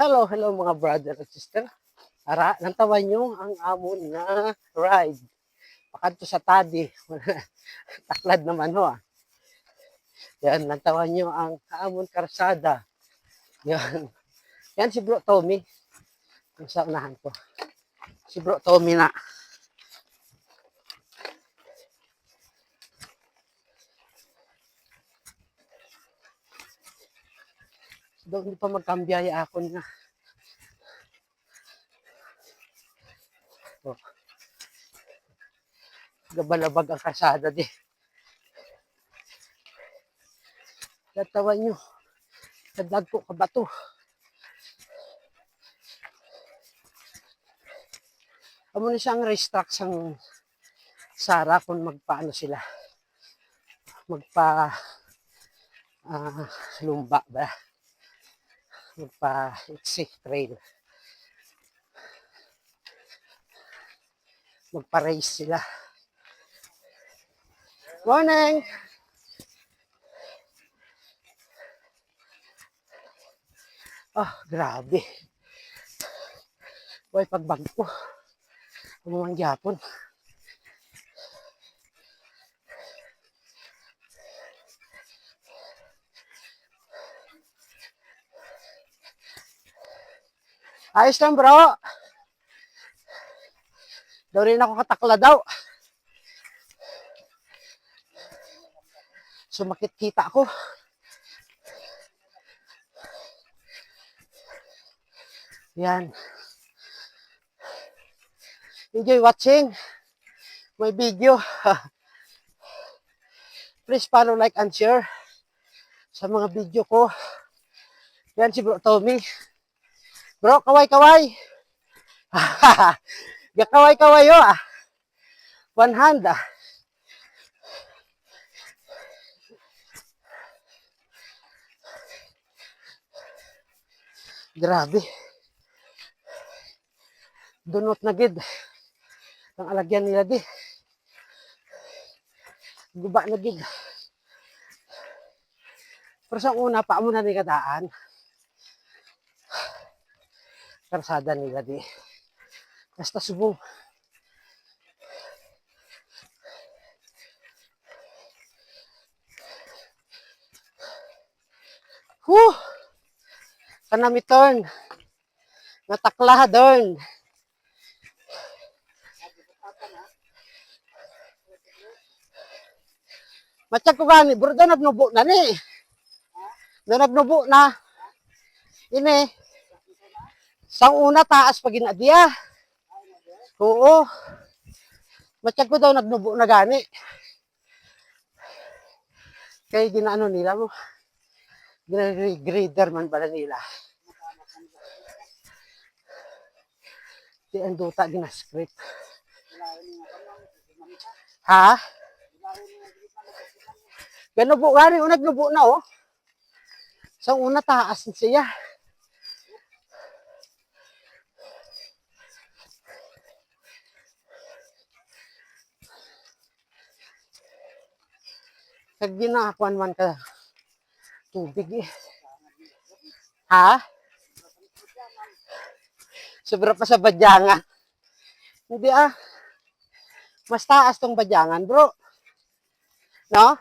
Hello, hello mga brother at sister. Ara, nantawan nyo ang amon nga ride. Pakanto sa tadi. Taklad naman ho. Yan, nantawan nyo ang amon karsada. Yan. Yan si Bro Tommy. Ang sa unahan ko. Si Bro Tommy na. Doon hindi pa magkambiyaya ako na. Oh. Gabalabag ang karsada di. Nantawan nyo. Kadag ko kabato. Amo na siyang restruct sang Sara kung magpaano sila. Lumba ba? Magpa-exit trail. Magpa-race sila. Morning! Oh, grabe. Boy, pagbag ko. Umang gyapon. Ayos lang bro. Daw rin ako katakla daw. Sumakit kita ko. Yan. Enjoy watching my video. Please follow, like, and share sa mga video ko. Yan si Bro Tommy. Bro, kaway-kaway. Gakaway-kaway yo ah. One hand ah. Grabe. Dunot na gid. Ang alagyan nila di. Guba na gid. Pero sa una, paamo na ni kadaan. Karsada nila di. Basta subong. Whew! Kanamiton. Natakla doon. Matyak ko gani, bro, doon nagnubo na ni. Doon nagnubo na. Ini. Sang una taas pag inadya. Oo. Matyak ko daw nagnubo na gani. Kaya ginaano nila mo. Grader man pala nila. Di ang duta ginascript. Ha? Ganubo gani, nagnubo na oh. Sa una taas siya. Kag ginaakuan man ka tubig eh. Ha? Sobra pa sa badyangan. Hindi ah. Mas taas tong badyangan bro. No?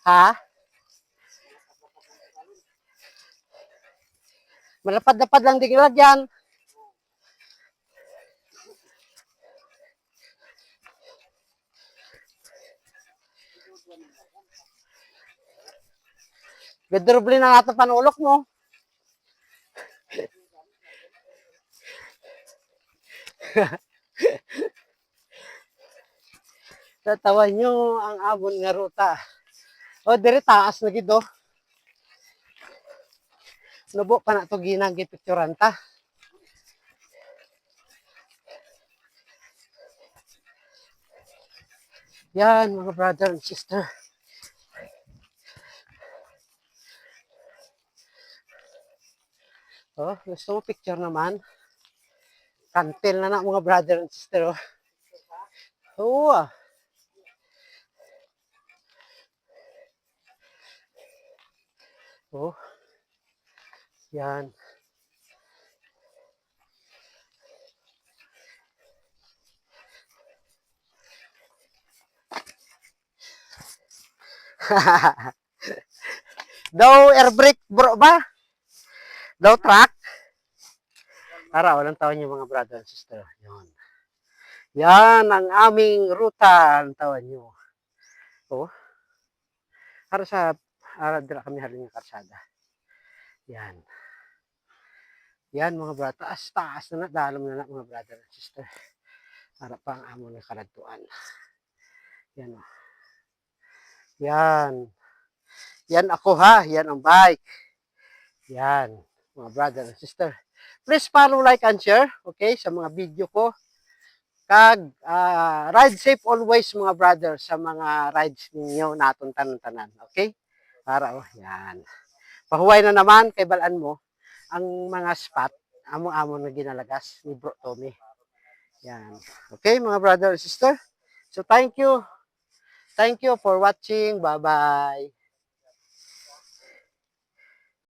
Ha? Malapad-lapad lang din lagyan. Gadroble na natin panulok mo. Tatawan nyo ang abon nga ruta. O, dire taas na gido. Nubo pa na ito ginang gipicturan ta. Yan, mga brother and sister. Oh, gusto mo picture naman? Kantil na na mga brother and sister. Oh. Oo ah. Oh. Yan. Daw air brake bro ba? Daw truck? Tara, walang taon yung mga brother and sister. Yun. Yan ang aming ruta. Ang taon nyo. Oh, para sa dira kami halin ng karsada. Yan. Yan mga brother. Taas na na. Dalam na na mga brother and sister. Para pa ang amo ng kaladtuan. Yan. Oh. Yan. Yan ako ha. Yan ang bike. Yan. Mga brother and sister. Please follow, like, and share. Okay? Sa mga video ko. Kag ride safe always mga brother sa mga rides ninyo naton tanan-tanan. Okay? Para oh, yan. Pahuway na naman kay balaan mo ang mga spot amo-amo na ginalagas ni Bro Tommy. Yan. Okay mga brother and sister. So thank you. Thank you for watching. Bye-bye.